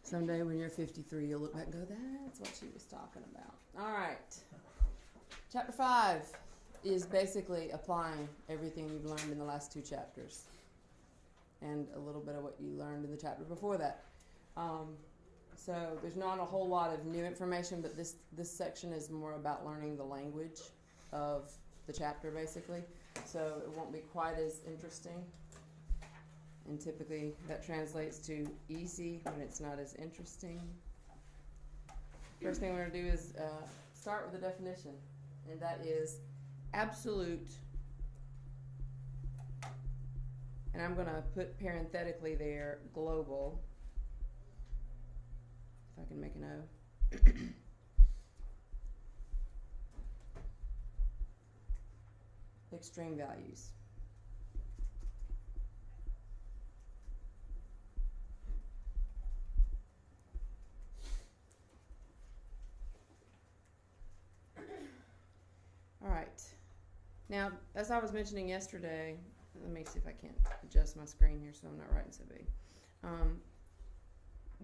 Someday when you're 53, you'll look back and go, that's what she was talking about. All right. Chapter 5 is basically applying everything you've learned in the last 2 chapters and a little bit of what you learned in the chapter before that. So there's not a whole lot of new information, but this section is more about learning the language of the chapter, basically. So it won't be quite as interesting. And typically that translates to easy when it's not as interesting. First thing we're going to do is start with a definition, and that is absolute. And I'm going to put parenthetically there global, if I can make an O. Extreme values. All right. Now, as I was mentioning yesterday, let me see if I can adjust my screen here so I'm not writing so big.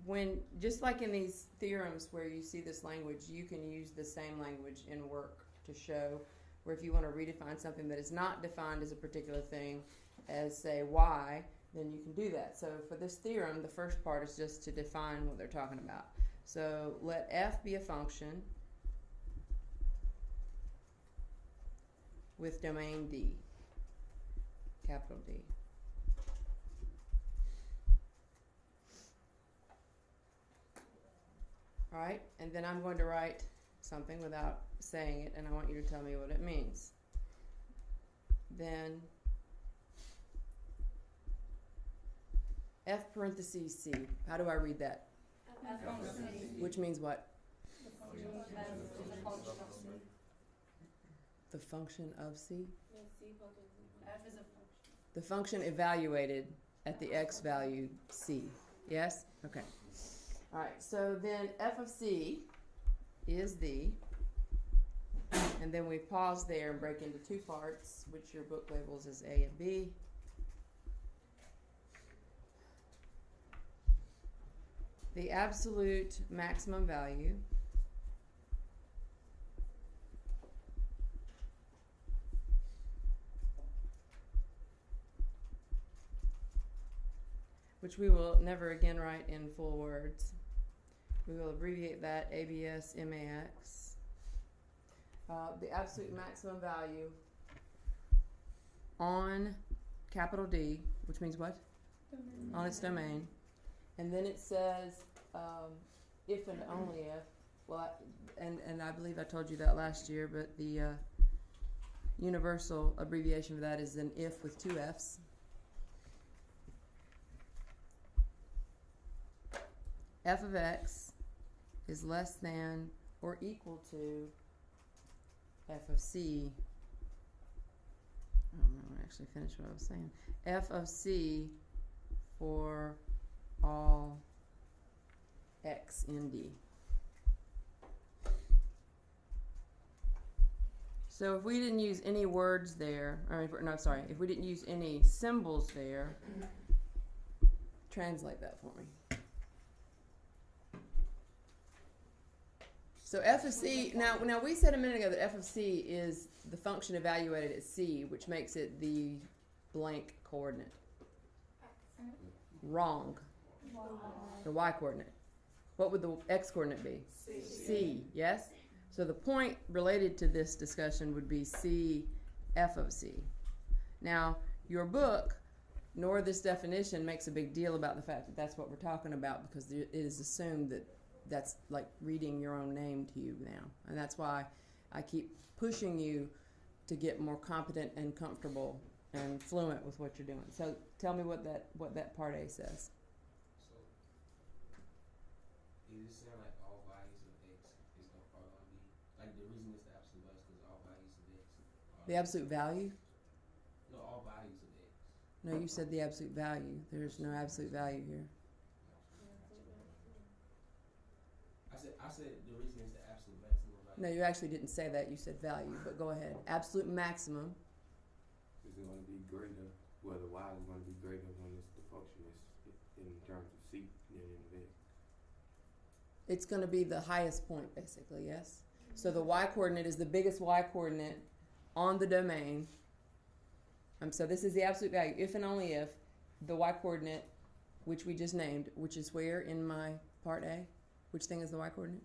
When, just like in these theorems where you see this language, you can use the same language in work to show where if you want to redefine something that is not defined as a particular thing, as say y, then you can do that. So for this theorem, the first part is just to define what they're talking about. So let f be a function with domain D, capital D. All right, and then I'm going to write something without saying it, and I want you to tell me what it means. Then F parentheses C. How do I read that? Which means what? The function of C? The function evaluated at the x value C. Yes? Okay. All right, so then f of C is the, and then we pause there and break into 2 parts, which your book labels as A and B. The absolute maximum value which we will never again write in full words. We will abbreviate that ABS MAX. The absolute maximum value on capital D, which means what? Domain. On its domain. And then it says if and only if. Well, and I believe I told you that last year, but the universal abbreviation for that is an if with 2 F's. F of x is less than or equal to f of c. I don't know, I actually finished what I was saying. F of c for all x in D. So if we didn't use any words there, if we didn't use any symbols there, translate that for me. So f of c, now we said a minute ago that f of c is the function evaluated at c, which makes it the blank coordinate. Wrong. The y coordinate. What would the x coordinate be? C, yes? So the point related to this discussion would be c f of c. Now, your book, nor this definition, makes a big deal about the fact that that's what we're talking about, because it is assumed that that's like reading your own name to you now. And that's why I keep pushing you to get more competent and comfortable and fluent with what you're doing. So tell me what that part A says. So is it saying like all values of x is going to be, like the reason it's the absolute value is because all values of x are, The absolute value? no, all values of x. No, you said the absolute value. There's no absolute value here. I said the reason is the absolute maximum value. No, you actually didn't say that. You said value, but go ahead. Absolute maximum. Is going to be greater, well, the y is going to be greater when it's the function is in terms of c than in v. It's going to be the highest point, basically, yes? So the y-coordinate is the biggest y-coordinate on the domain. So this is the absolute value, if and only if the y-coordinate, which we just named, which is where in my part A? Which thing is the y-coordinate?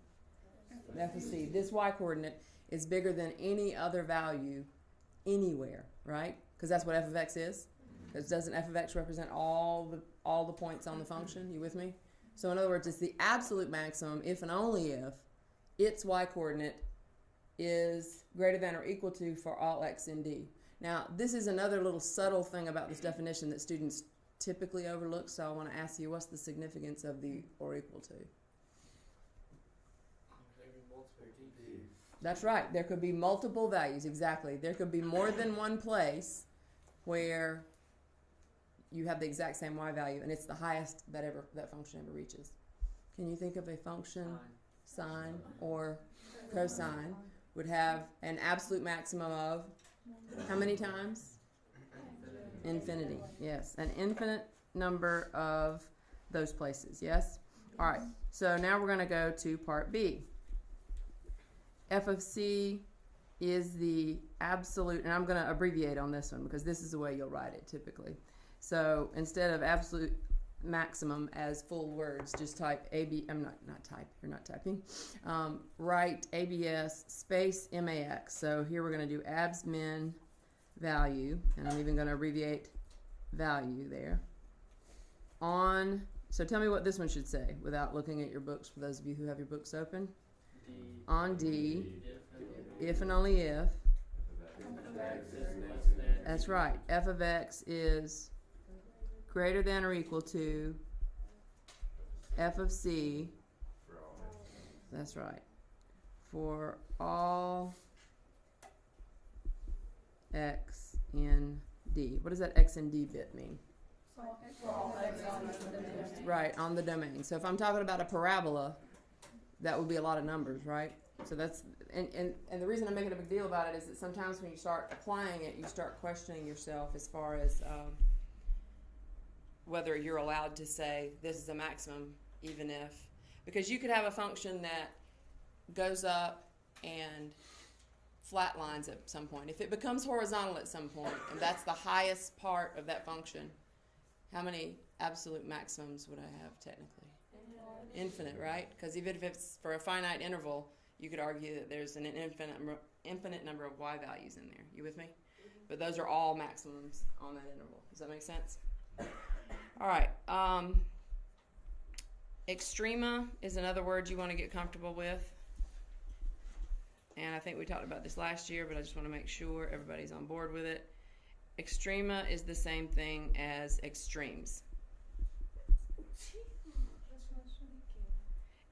F of C. This y-coordinate is bigger than any other value anywhere, right? Because that's what f of x is. Doesn't f of x represent all the points on the function? You with me? So in other words, it's the absolute maximum if and only if its y-coordinate is greater than or equal to for all x in D. Now, this is another little subtle thing about this definition that students typically overlook, so I want to ask you, what's the significance of the or equal to? That's right. There could be multiple values, exactly. There could be more than one place where you have the exact same y value, and it's the highest that function ever reaches. Can you think of a function, sine or cosine, would have an absolute maximum of how many times? Infinity, yes. An infinite number of those places, yes? All right, so now we're going to go to part B. F of C is the absolute, and I'm going to abbreviate on this one because this is the way you'll write it typically. So instead of absolute maximum as full words, just type AB, I'm not type, you're not typing. Write ABS space MAX. So here we're going to do abs min value, and I'm even going to abbreviate value there. So tell me what this one should say without looking at your books for those of you who have your books open. D. On D, if and only if. That's right. F of x is greater than or equal to f of c. That's right. For all x in D. What does that x in D bit mean? Right, on the domain. So if I'm talking about a parabola, that would be a lot of numbers, right? So that's, and the reason I'm making a big deal about it is that sometimes when you start applying it, you start questioning yourself as far as whether you're allowed to say this is a maximum, even if, because you could have a function that goes up and flatlines at some point. If it becomes horizontal at some point, and that's the highest part of that function, how many absolute maximums would I have technically? Infinite, right? Because even if it's for a finite interval, you could argue that there's an infinite number of y values in there. You with me? But those are all maximums on that interval. Does that make sense? All right. Extrema is another word you want to get comfortable with. And I think we talked about this last year, but I just want to make sure everybody's on board with it. Extrema is the same thing as extremes.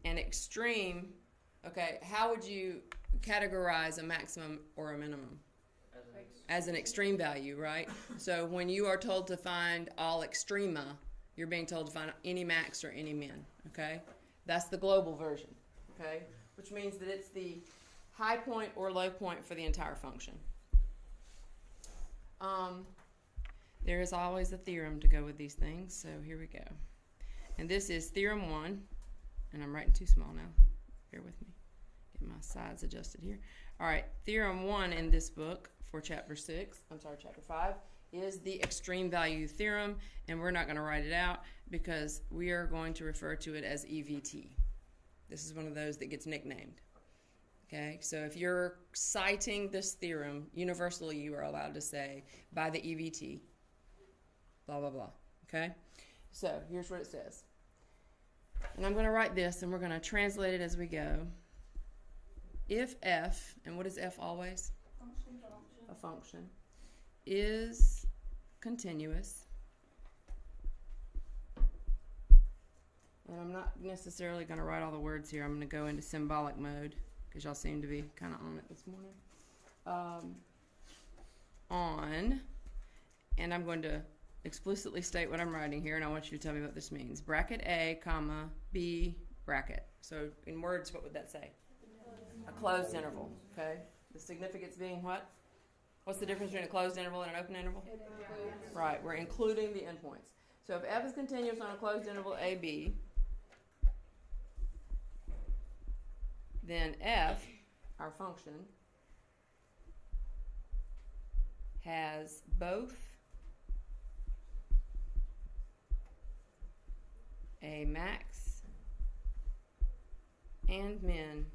And extreme, okay, how would you categorize a maximum or a minimum? As an extreme value, right? So when you are told to find all extrema, you're being told to find any max or any min, okay? That's the global version, okay? Which means that it's the high point or low point for the entire function. There is always a theorem to go with these things, so here we go. And this is theorem 1, and I'm writing too small now. Bear with me. Get my sides adjusted here. All right, theorem 1 in this book for chapter 5 is the extreme value theorem, and we're not going to write it out because we are going to refer to it as EVT. This is one of those that gets nicknamed. Okay, so if you're citing this theorem, universally you are allowed to say, by the EVT, blah, blah, blah. Okay, so here's what it says. And I'm going to write this, and we're going to translate it as we go. If f, and what is f always? A function, is continuous, and I'm not necessarily going to write all the words here. I'm going to go into symbolic mode, because y'all seem to be kind of on it this morning. And I'm going to explicitly state what I'm writing here, and I want you to tell me what this means. Bracket A, comma, B, bracket. So in words, what would that say? A closed interval, okay? The significance being what? What's the difference between a closed interval and an open interval? Right, we're including the endpoints. So if f is continuous on a closed interval AB, then f, our function, has both a max and min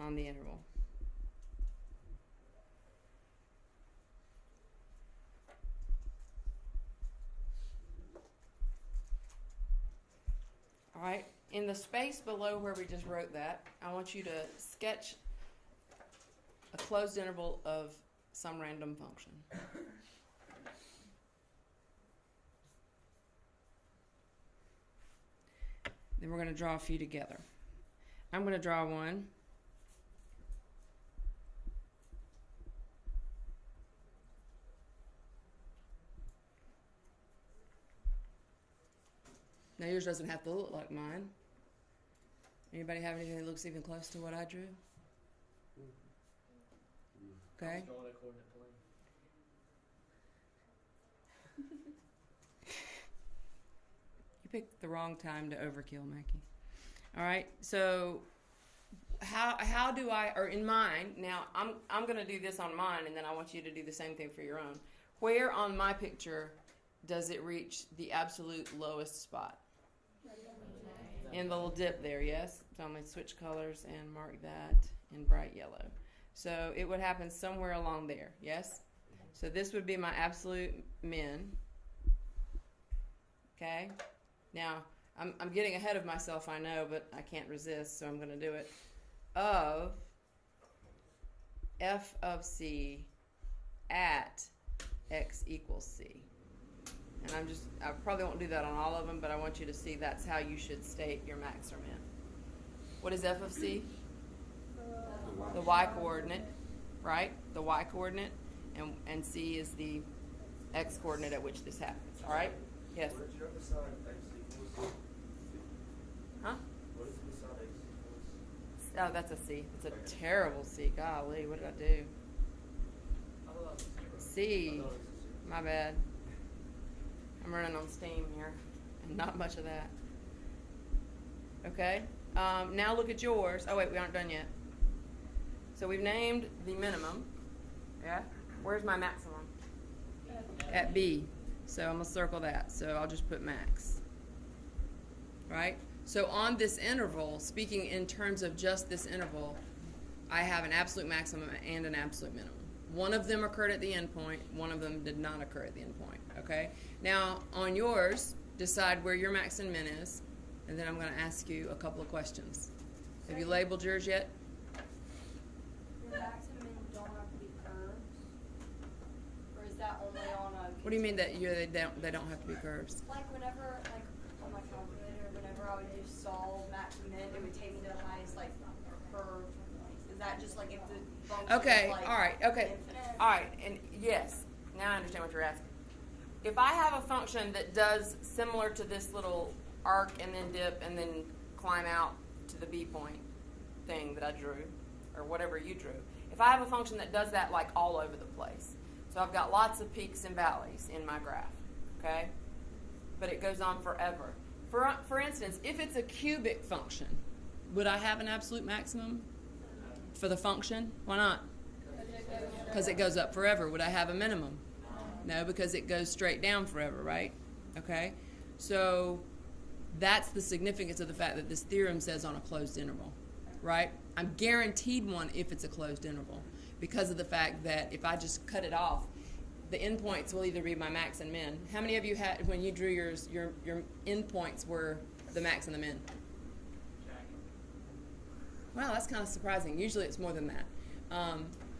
on the interval. All right, in the space below where we just wrote that, I want you to sketch a closed interval of some random function. Then we're going to draw a few together. I'm going to draw one. Now yours doesn't have to look like mine. Anybody have anything that looks even close to what I drew? Okay. Drawing a coordinate plane. You picked the wrong time to overkill, Mackie. All right. So how do I, or in mine, now I'm going to do this on mine, and then I want you to do the same thing for your own. Where on my picture does it reach the absolute lowest spot? In the little dip there, yes? So I'm going to switch colors and mark that in bright yellow. So it would happen somewhere along there, yes? So this would be my absolute min. Okay? Now, I'm getting ahead of myself, I know, but I can't resist, so I'm going to do it. Of f of c at x equals c. And I probably won't do that on all of them, but I want you to see that's how you should state your max or min. What is f of c? The y coordinate, right? The y coordinate, and c is the x coordinate at which this happens, all right? Yes? What is your beside x equals? Huh? What is beside x equals? Oh, that's a c. It's a terrible c. Golly, what did I do? I thought that was a zero. C. I thought it was a zero. My bad. I'm running on steam here, and not much of that. Okay, now look at yours. Oh wait, we aren't done yet. So we've named the minimum. Yeah? Where's my maximum? At B. So I'm going to circle that. So I'll just put max. Right? So on this interval, speaking in terms of just this interval, I have an absolute maximum and an absolute minimum. One of them occurred at the endpoint. One of them did not occur at the endpoint. Okay? Now, on yours, decide where your max and min is, and then I'm going to ask you a couple of questions. Have you labeled yours yet? Your max and min don't have to be curves? Or is that only on a... What do you mean that they don't have to be curves? Like whenever, like on my calculator, whenever I would do solve max and min, it would take me to the highest, like, curve. Is that just like if the function Okay, is like all right, okay. infinite? All right, and yes, now I understand what you're asking. If I have a function that does similar to this little arc and then dip and then climb out to the B point thing that I drew, or whatever you drew, if I have a function that does that like all over the place, so I've got lots of peaks and valleys in my graph, okay? But it goes on forever. For instance, if it's a cubic function, would I have an absolute maximum for the function? Why not? Because it goes up forever. Would I have a minimum? No, because it goes straight down forever, right? Okay? So that's the significance of the fact that this theorem says on a closed interval, right? I'm guaranteed one if it's a closed interval because of the fact that if I just cut it off, the endpoints will either be my max and min. How many of you had, when you drew yours, your endpoints were the max and the min? Well, that's kind of surprising. Usually it's more than that.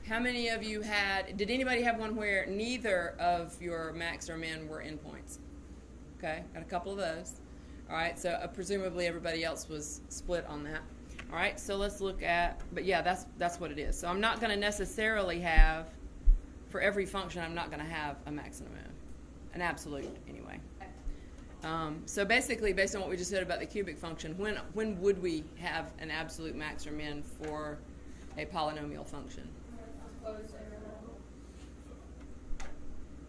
How many of you did anybody have one where neither of your max or min were endpoints? Okay, got a couple of those. All right, so presumably everybody else was split on that. All right, so let's look at, but yeah, that's what it is. So I'm not going to necessarily have, for every function, I'm not going to have a max and a min, an absolute anyway. So basically, based on what we just said about the cubic function, when would we have an absolute max or min for a polynomial function? Let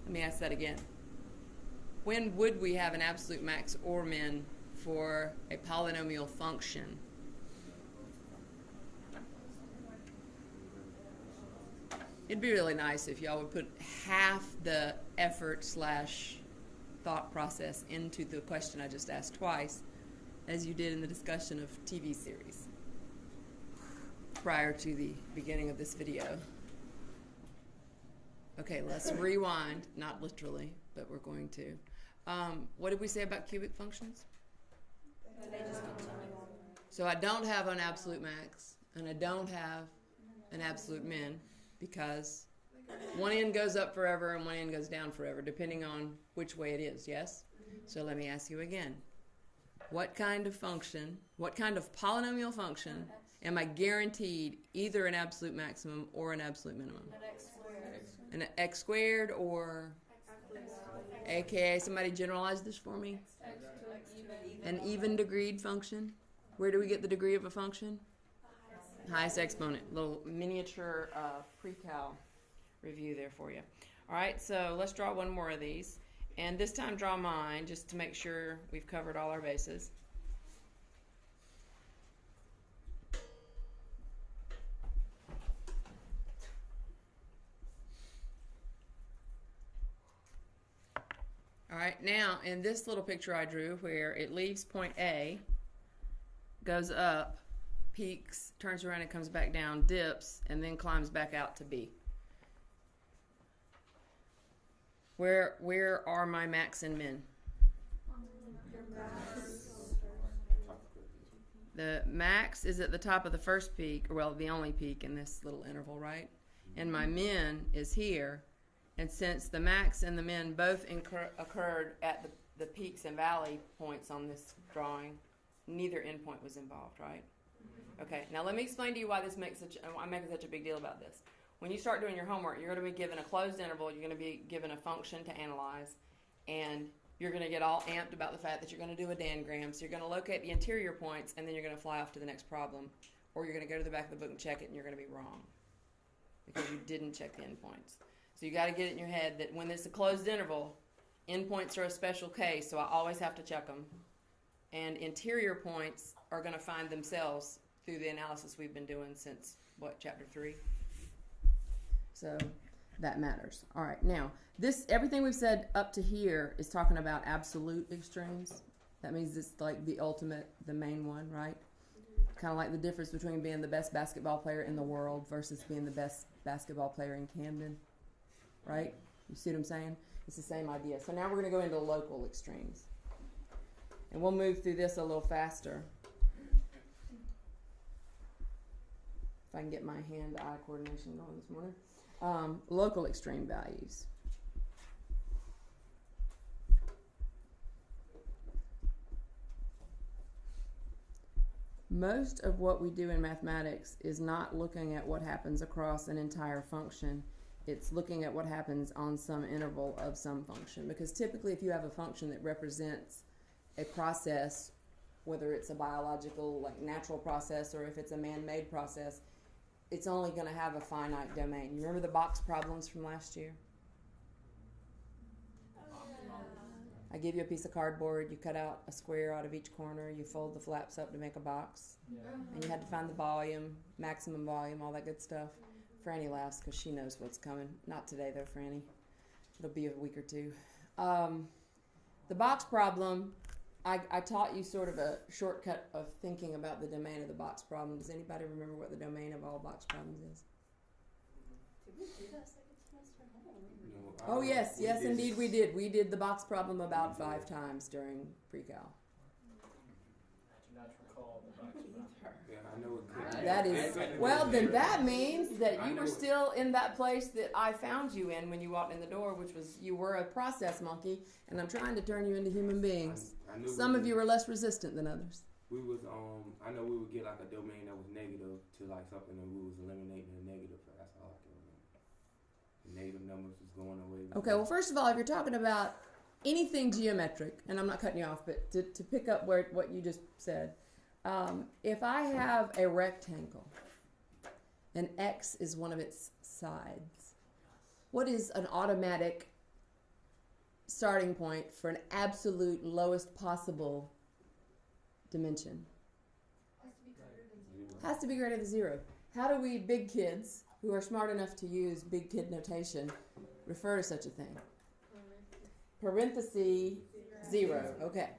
me ask that again. When would we have an absolute max or min for a polynomial function. It'd be really nice if y'all would put half the effort / thought process into the question I just asked twice, as you did in the discussion of TV series prior to the beginning of this video. Okay, let's rewind, not literally, but we're going to. What did we say about cubic functions? They just continue on. So I don't have an absolute max, and I don't have an absolute min, because one end goes up forever and one end goes down forever, depending on which way it is, yes? So let me ask you again. What kind of function, what kind of polynomial function am I guaranteed either an absolute maximum or an absolute minimum? An x squared. An x squared, or aka somebody generalize this for me? An even degreed function. Where do we get the degree of a function? Highest exponent. Little miniature pre-cal review there for you. All right, so let's draw one more of these. And this time draw mine, just to make sure we've covered all our bases. All right, now in this little picture I drew where it leaves point A, goes up, peaks, turns around and comes back down, dips, and then climbs back out to B. Where are my max and min? The max is at the top of the first peak, or well, the only peak in this little interval, right? And my min is here. And since the max and the min both occurred at the peaks and valley points on this drawing, neither endpoint was involved, right? Okay, now let me explain to you why I'm making such a big deal about this. When you start doing your homework, you're going to be given a closed interval, you're going to be given a function to analyze, and you're going to get all amped about the fact that you're going to do a dangram. So you're going to locate the interior points, and then you're going to fly off to the next problem, or you're going to go to the back of the book and check it, and you're going to be wrong because you didn't check the endpoints. So you got to get it in your head that when it's a closed interval, endpoints are a special case, so I always have to check them. And interior points are going to find themselves through the analysis we've been doing since, chapter 3? So that matters. All right, now, everything we've said up to here is talking about absolute extremes. That means it's like the ultimate, the main one, right? Kind of like the difference between being the best basketball player in the world versus being the best basketball player in Camden, right? You see what I'm saying? It's the same idea. So now we're going to go into local extremes. And we'll move through this a little faster. If I can get my hand-eye coordination going this morning. Local extreme values. Most of what we do in mathematics is not looking at what happens across an entire function. It's looking at what happens on some interval of some function. Because typically if you have a function that represents a process, whether it's a biological, like natural process, or if it's a man-made process, it's only going to have a finite domain. You remember the box problems from last year? I give you a piece of cardboard, you cut out a square out of each corner, you fold the flaps up to make a box, and you had to find the volume, maximum volume, all that good stuff. Franny laughs because she knows what's coming. Not today though, Franny. It'll be a week or two. The box problem, I taught you sort of a shortcut of thinking about the domain of the box problem. Does anybody remember what the domain of all box problems is? Did we do that second semester? Oh, yes, indeed we did. We did the box problem about 5 times during pre-cal. I do not recall the box problem. Yeah, I know it could. That is, well, then that means that you were still in that place that I found you in when you walked in the door, which was you were a process monkey, and I'm trying to turn you into human beings. I knew Some of you were less resistant than others. We was I know we would get like a domain that was negative to like something, and we was eliminating the negative. That's all I can remember. The negative numbers was going away. Okay, well, first of all, if you're talking about anything geometric, and I'm not cutting you off, but to pick up what you just said, if I have a rectangle and x is one of its sides, what is an automatic starting point for an absolute lowest possible dimension? Zero. Has to be greater than 0. How do we big kids who are smart enough to use big kid notation refer to such a thing? Parenthesis 0. Okay.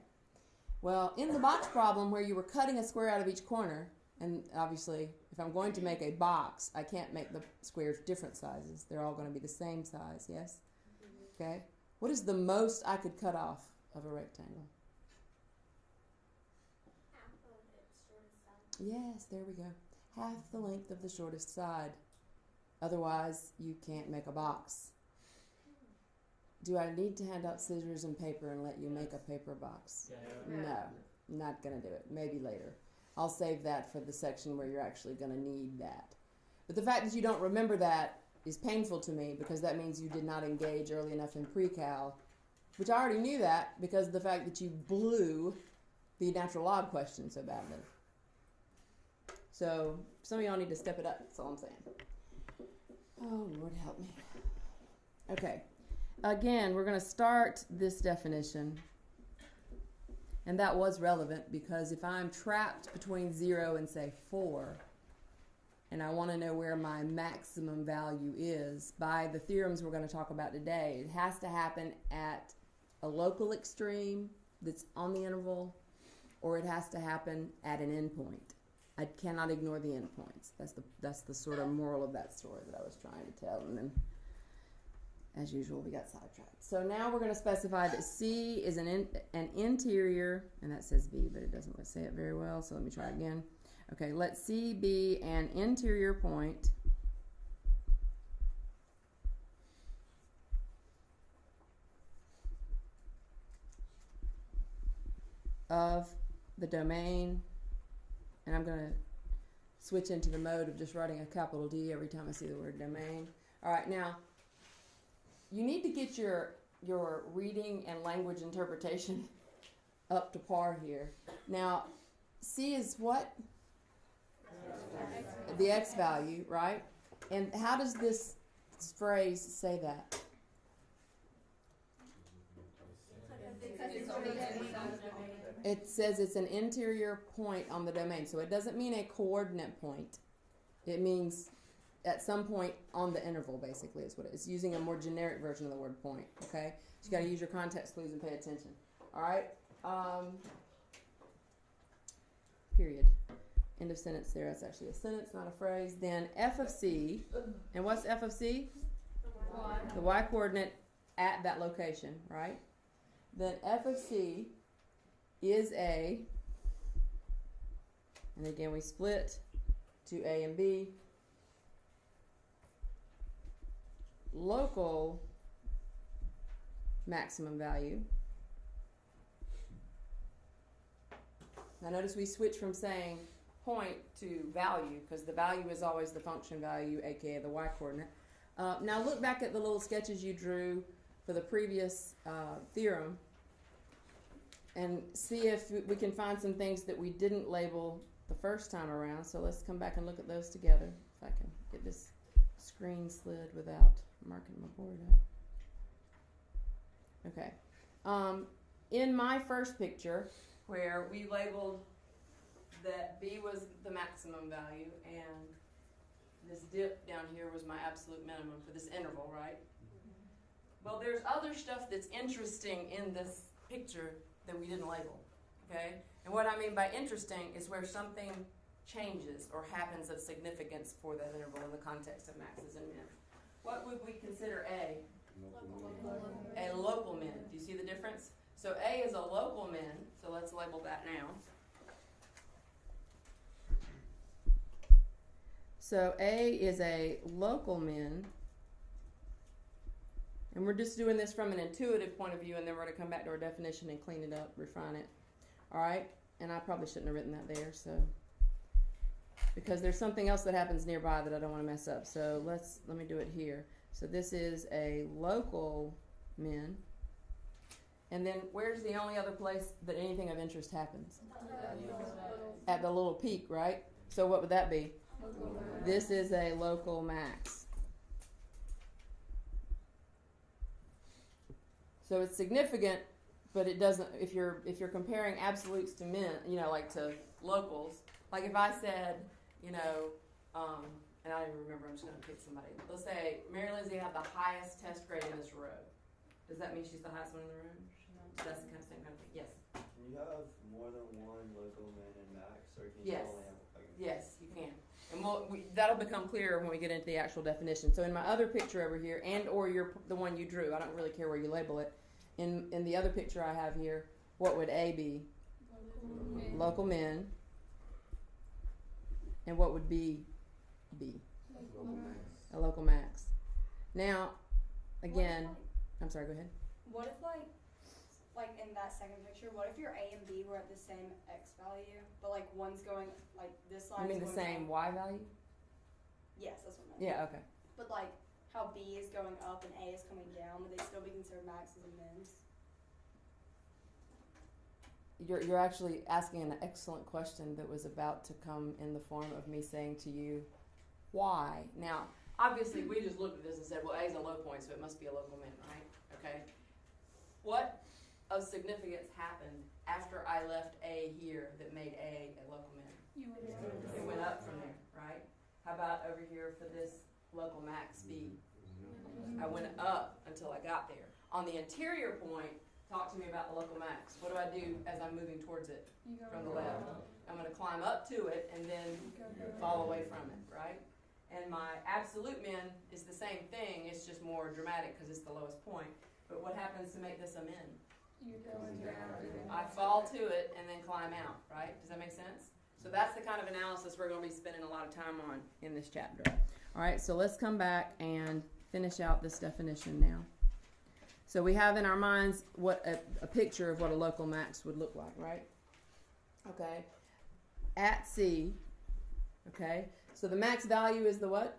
Well, in the box problem where you were cutting a square out of each corner, and obviously if I'm going to make a box, I can't make the squares different sizes. They're all going to be the same size, yes? Okay. What is the most I could cut off of a rectangle? Yes, there we go. Half the length of the shortest side. Otherwise, you can't make a box. Do I need to hand out scissors and paper and let you make a paper box? Yeah. No, not going to do it. Maybe later. I'll save that for the section where you're actually going to need that. But the fact that you don't remember that is painful to me because that means you did not engage early enough in pre-cal, which I already knew that because of the fact that you blew the natural log question so badly. So some of y'all need to step it up. That's all I'm saying. Oh, Lord help me. Okay. Again, we're going to start this definition. And that was relevant because if I'm trapped between 0 and, say, 4, and I want to know where my maximum value is, by the theorems we're going to talk about today, it has to happen at a local extreme that's on the interval, or it has to happen at an endpoint. I cannot ignore the endpoints. That's the sort of moral of that story that I was trying to tell, and then, as usual, we got sidetracked. So now we're going to specify that C is an interior, and that says B, but it doesn't say it very well, so let me try again. Okay, let C be an interior point of the domain, and I'm going to switch into the mode of just writing a capital D every time I see the word domain. All right, now, you need to get your reading and language interpretation up to par here. Now, C is what? The X value, right? And how does this phrase say that? It says it's an interior point on the domain. So it doesn't mean a coordinate point. It means at some point on the interval, basically, is what it is. It's using a more generic version of the word point, okay? So you got to use your context clues and pay attention. All right? Period. End of sentence there. That's actually a sentence, not a phrase. Then f of C. And what's f of C? The y coordinate at that location, right? Then f of C is a, and again we split to A and B, local maximum value. Now notice we switch from saying point to value because the value is always the function value, aka the y coordinate. Now look back at the little sketches you drew for the previous theorem and see if we can find some things that we didn't label the first time around. So let's come back and look at those together. If I can get this screen slid without marking my board up. Okay. In my first picture, where we labeled that B was the maximum value and this dip down here was my absolute minimum for this interval, right? Well, there's other stuff that's interesting in this picture that we didn't label, okay? And what I mean by interesting is where something changes or happens of significance for that interval in the context of maxes and min. What would we consider A? A local min. Do you see the difference? So A is a local min, so let's label that now. So A is a local min, and we're just doing this from an intuitive point of view, and then we're going to come back to our definition and clean it up, refine it. All right? And I probably shouldn't have written that there, so because there's something else that happens nearby that I don't want to mess up. So let me do it here. So this is a local min. And then where's the only other place that anything of interest happens? At the little peak, right? So what would that be? This is a local max. So it's significant but it doesn't. If you're comparing absolutes to like to locals, like if I said, and I don't even remember. I'm just gonna pick somebody. Let's say Mary Lizzie had the highest test grade in this row. Does that mean she's the highest one in the room? So that's the same kind of thing. Yes. Can you have more than one local min and max, or can you Yes. only have like? Yes, you can. And that'll become clearer when we get into the actual definition. So in my other picture over here, or the one you drew, I don't really care where you label it. In the other picture I have here, what would A be? Local min. And what would B be? A local max. Now, again, I'm sorry, go ahead. What if like in that second picture, what if your A and B were at the same X value, but like one's going like this line? You mean is the going same up? Y value? Yes, that's what I meant. Yeah, okay. But like how B is going up and A is coming down, would they still be considered maxes and mins? You're actually asking an excellent question that was about to come in the form of me saying to you, why? Now, obviously, we just looked at this and said, well, A is a low point, so it must be a local min, right? Okay. What of significance happened after I left A here that made A local min? It went up from there, right? How about over here for this local max B? I went up until I got there. On the interior point, talk to me about the local max. What do I do as I'm moving towards it from the left? I'm going to climb up to it and then fall away from it, right? And my absolute min is the same thing. It's just more dramatic because it's the lowest point. But what happens to make this a min? I fall to it and then climb out, right? Does that make sense? So that's the kind of analysis we're going to be spending a lot of time on in this chapter. All right, so let's come back and finish out this definition now. So we have in our minds what a picture of what a local max would look like, right? Okay. At C, okay. So the max value is the what?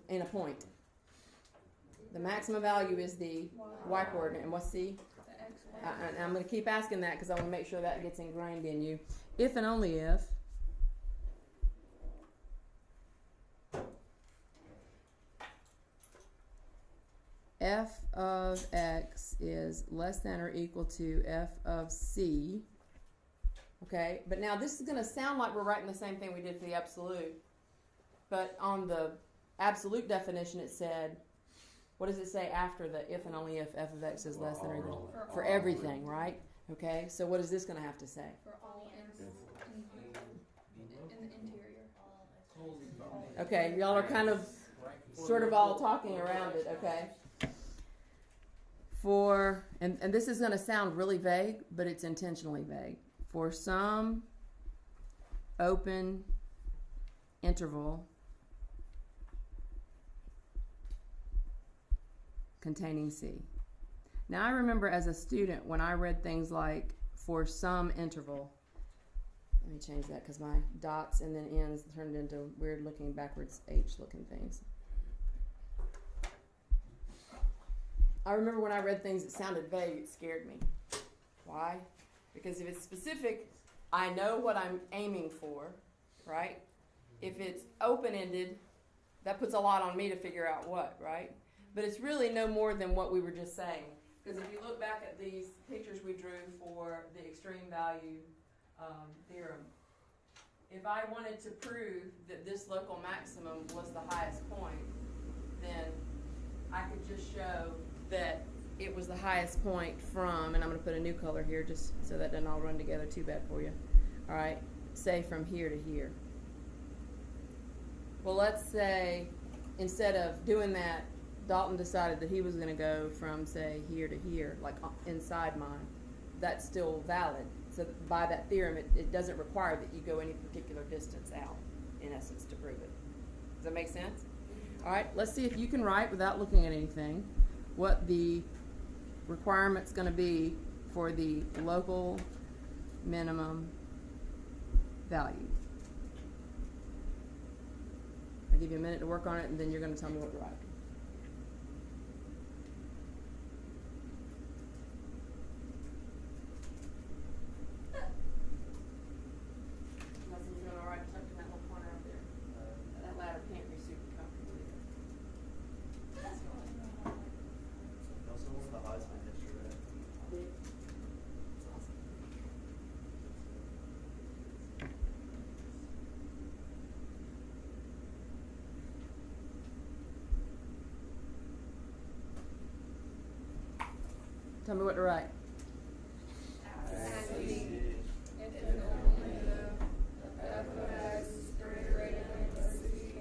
In a point. The maximum value is the y coordinate. And what's C? And I'm going to keep asking that because I want to make sure that gets ingrained in you. If and only if f of x is less than or equal to f of c. Okay, but now this is going to sound like we're writing the same thing we did for the absolute. But on the absolute definition it said, what does it say after the if and only if f of x is less than or equal to? For everything, right? Okay, so what is this going to have to say? For all in the interior. Okay, y'all are kind of sort of all talking around it, okay? And this is going to sound really vague, but it's intentionally vague. For some open interval containing C. Now I remember as a student when I read things like for some interval, let me change that because my dots and then ends turned into weird looking backwards H looking things. I remember when I read things that sounded vague, it scared me. Why? Because if it's specific, I know what I'm aiming for, right? If it's open-ended, that puts a lot on me to figure out what, right? But it's really no more than what we were just saying. Because if you look back at these pictures we drew for the extreme value theorem, if I wanted to prove that this local maximum was the highest point, then I could just show that it was the highest point from, and I'm going to put a new color here just so that doesn't all run together too bad for you. All right, say from here to here. Well, let's say instead of doing that, Dalton decided that he was going to go from, say, here to here, like inside mine. That's still valid. So by that theorem, it doesn't require that you go any particular distance out, in essence, to prove it. Does that make sense? All right, let's see if you can write, without looking at anything, what the requirement's going to be for the local minimum value. I'll give you a minute to work on it, and then you're going to tell me what to write. Tell me what to write. It is only the f of x greater than c.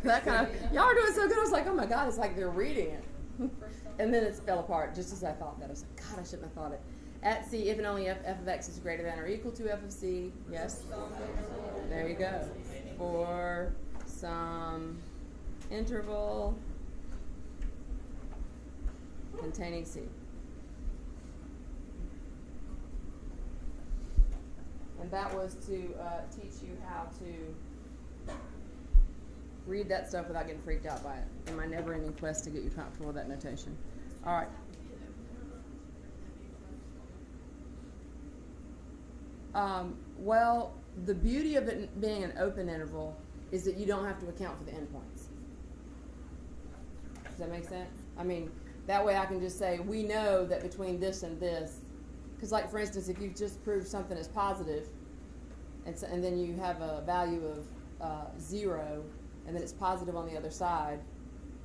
That kind of, y'all are doing so good. I was like, oh my God, it's like they're reading it. And then it fell apart just as I thought that. I was like, God, I shouldn't have thought it. At C, if and only if f of x is greater than or equal to f of c. Yes? There you go. For some interval containing c. And that was to teach you how to read that stuff without getting freaked out by it in my never-ending quest to get you comfortable with that notation. All right. Well, the beauty of it being an open interval is that you don't have to account for the endpoints. Does that make sense? I mean, that way I can just say, we know that between this and this, because like for instance, if you've just proved something is positive, and then you have a value of 0, and then it's positive on the other side,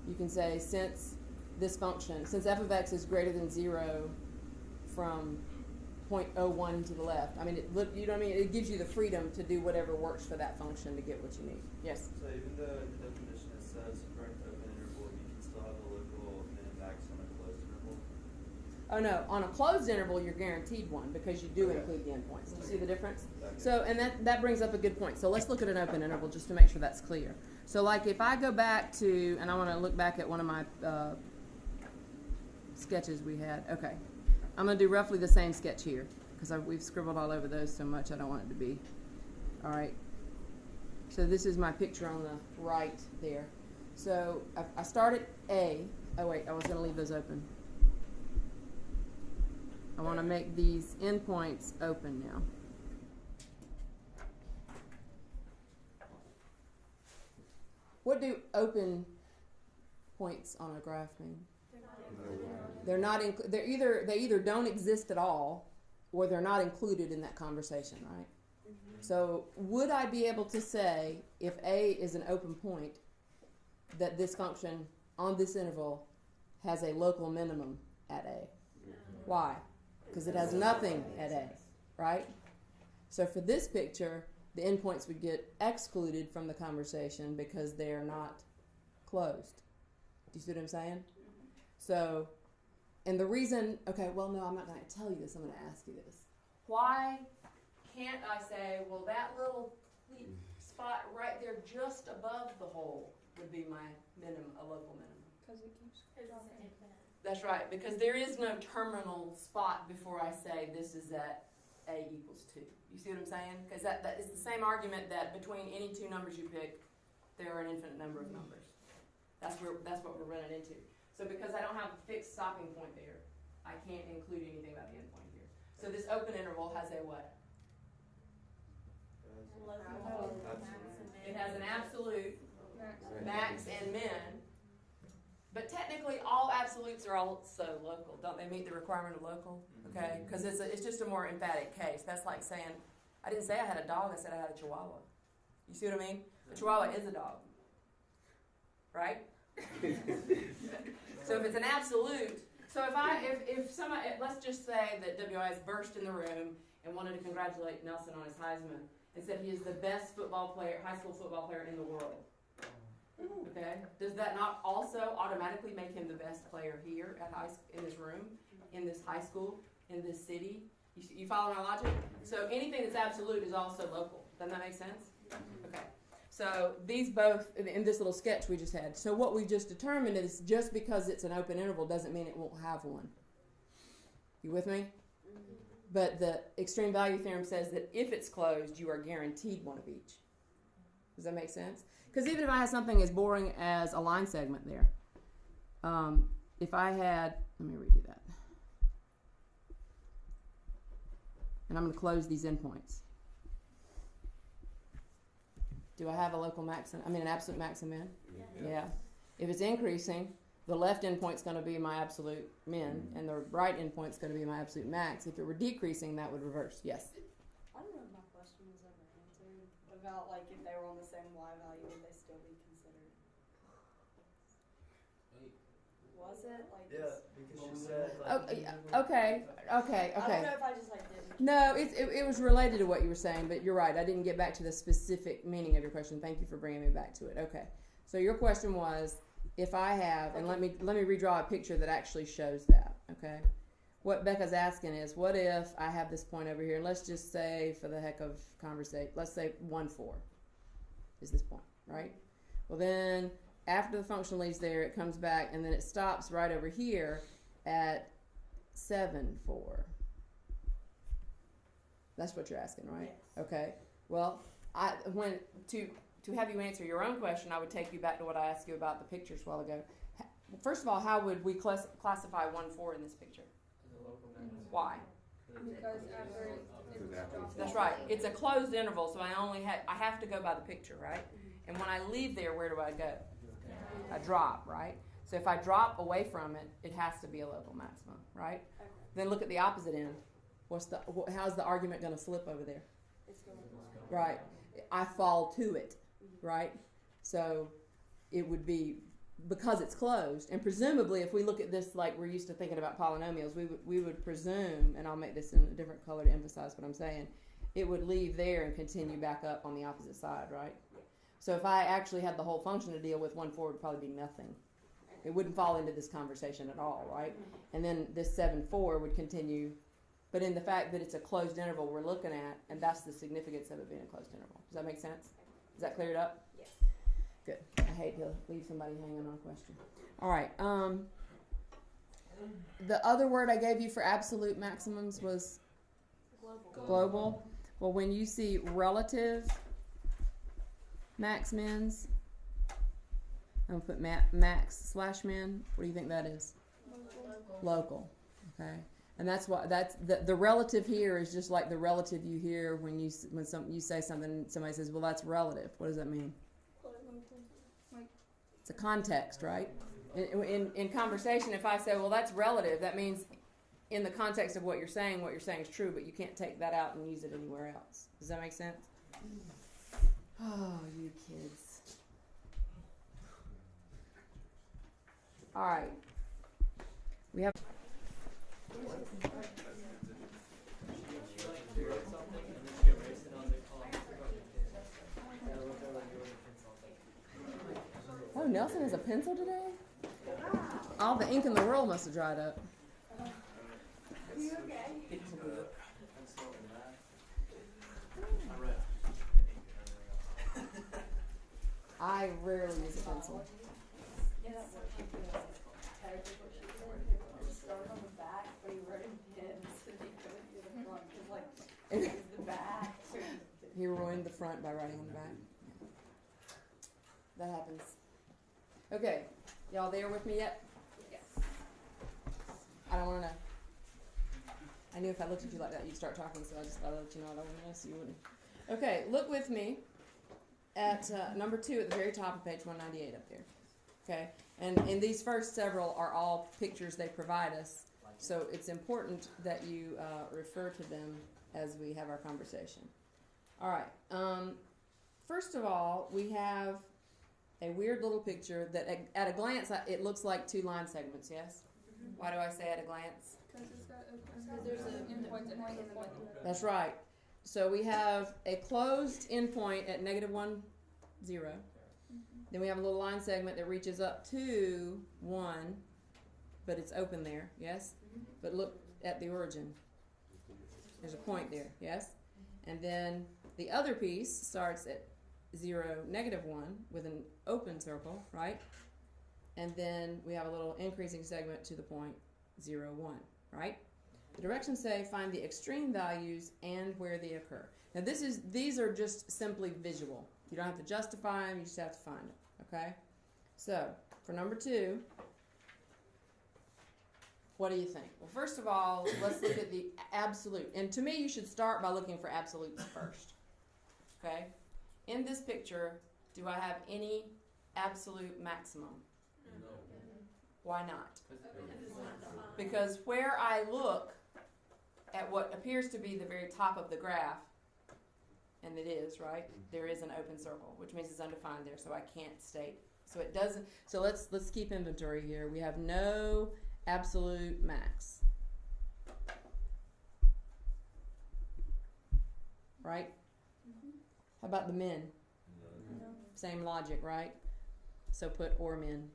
you can say since this function, since f of x is greater than 0 from 0.01 to the left. I mean, you know what I mean? It gives you the freedom to do whatever works for that function to get what you need. Yes? So even though the definition it says for an open interval, you can still have a local min and max on a closed interval? Oh no, on a closed interval you're guaranteed one because you do Okay. include the endpoints. You see the difference? Okay. So, and that brings up a good point. So let's look at an open interval just to make sure that's clear. So like if I go back to, and I want to look back at one of my sketches we had. Okay. I'm going to do roughly the same sketch here because we've scribbled all over those so much I don't want it to be. All right. So this is my picture on the right there. So I start at A. Oh wait, I was going to leave those open. I want to make these endpoints open now. What do open points on a graph mean? They're not. They either don't exist at all, or they're not included in that conversation, right? So would I be able to say if A is an open point that this function on this interval has a local minimum at A? Why? Because it has nothing at A, right? So for this picture, the endpoints would get excluded from the conversation because they're not closed. Do you see what I'm saying? So, and the reason, okay, well, no, I'm not going to tell you this. I'm going to ask you this. Why can't I say, well, that little spot right there just above the hole would be my minimum, a local minimum? Because it keeps That's right, because there is no terminal spot before I say this is at A equals 2. You see what I'm saying? Because that is the same argument that between any two numbers you pick, there are an infinite number of numbers. That's what we're running into. So because I don't have a fixed stopping point there, I can't include anything about the endpoint here. So this open interval has a what? It has an absolute, max, and min. But technically, all absolutes are also local. Don't they meet the requirement of local? Okay, because it's just a more emphatic case. That's like saying, I didn't say I had a dog. I said I had a chihuahua. You see what I mean? A chihuahua is a dog, right? So if it's an absolute, so if somebody, let's just say that WIS burst in the room and wanted to congratulate Nelson on his Heisman and said he is the best football player, high school football player in the world. Okay, does that not also automatically make him the best player here at in this room, in this high school, in this city? You follow my logic? So anything that's absolute is also local. Doesn't that make sense? Okay. So these both, in this little sketch we just had, so what we just determined is just because it's an open interval doesn't mean it won't have one. You with me? But the extreme value theorem says that if it's closed, you are guaranteed one of each. Does that make sense? Because even if I had something as boring as a line segment there, if I had, let me redo that. And I'm going to close these endpoints. Do I have a local max, an absolute max and min? Yeah. If it's increasing, the left endpoint's going to be my absolute min, and the right endpoint's going to be my absolute max. If it were decreasing, that would reverse. Yes? I don't know if my question was ever answered about like if they were on the same y value, would they still be considered? Wait. Was it like? Yeah, because Okay. I don't know if I just like didn't. No, it was related to what you were saying, but you're right. I didn't get back to the specific meaning of your question. Thank you for bringing me back to it. Okay. So your question was, if I have, and let me redraw a picture that actually shows that. Okay. What Becca's asking is, what if I have this point over here, and let's just say, for the heck of conversation, let's say 1, 4 is this point, right? Well, then after the function leaves there, it comes back, and then it stops right over here at 7, 4. That's what you're asking, right? Yes. Okay. Well, to have you answer your own question, I would take you back to what I asked you about the pictures a while ago. First of all, how would we classify 1, 4 in this picture? As a local maximum. Why? Because after That's right. It's a closed interval, so I have to go by the picture, right? And when I leave there, where do I go? I drop, right? So if I drop away from it, it has to be a local maximum, right? Okay. Then look at the opposite end. How's the argument going to flip over there? It's going Right. I fall to it, right? So it would be because it's closed, and presumably, if we look at this like we're used to thinking about polynomials, we would presume, and I'll make this in a different color to emphasize what I'm saying, it would leave there and continue back up on the opposite side, right? So if I actually had the whole function to deal with, 1, 4 would probably be nothing. It wouldn't fall into this conversation at all, right? And then this 7, 4 would continue, but in the fact that it's a closed interval we're looking at, and that's the significance of it being a closed interval. Does that make sense? Is that cleared up? Yes. Good. I hate to leave somebody hanging on a question. All right. The other word I gave you for absolute maximums was global. Well, when you see relative max-mins, I'm going to put max/min. What do you think that is? Local. Okay. And that's why the relative here is just like the relative you hear when you say something and somebody says, well, that's relative. What does that mean? It's a context, right? In conversation, if I say, well, that's relative, that means in the context of what you're saying is true, but you can't take that out and use it anywhere else. Does that make sense? Oh, you kids. All right. We have... Oh, Nelson has a pencil today? All the ink in the world must have dried up. Are you okay? I rarely use a pencil. Yeah, that works. Just start on the back, but he wrote in pins, and he couldn't do the front, because, like, it was the back. So He ruined the front by writing on the back. That happens. Okay, y'all there with me yet? yes. I don't want to know. I knew if I looked at you like that, you'd start talking, so I just thought I'd let you know I don't want to know, so you wouldn't. Okay, look with me at number 2 at the very top of page 198 up there. Okay, and these first several are all pictures they provide us, so it's important that you refer to them as we have our conversation. All right. First of all, we have a weird little picture that at a glance it looks like 2 line segments, yes? Why do I say at a glance? Because there's an endpoint and a point. That's right. So we have a closed endpoint at -1, 0. Then we have a little line segment that reaches up to 1, but it's open there, yes? But look at the origin. There's a point there, yes? And then the other piece starts at 0, -1 with an open circle, right? And then we have a little increasing segment to the point 0, 1, right? The directions say find the extreme values and where they occur. Now these are just simply visual. You don't have to justify them, you just have to find them, okay? So, for number 2, what do you think? Well, first of all, let's look at the absolute. And to me, you should start by looking for absolutes first, okay? In this picture, do I have any absolute maximum? No. Why not? Because where I look at what appears to be the very top of the graph, and it is, right? There is an open circle, which means it's undefined there, so I can't state. So it doesn't. So let's keep inventory here. We have no absolute max. Right? How about the min? Same logic, right? So put or min.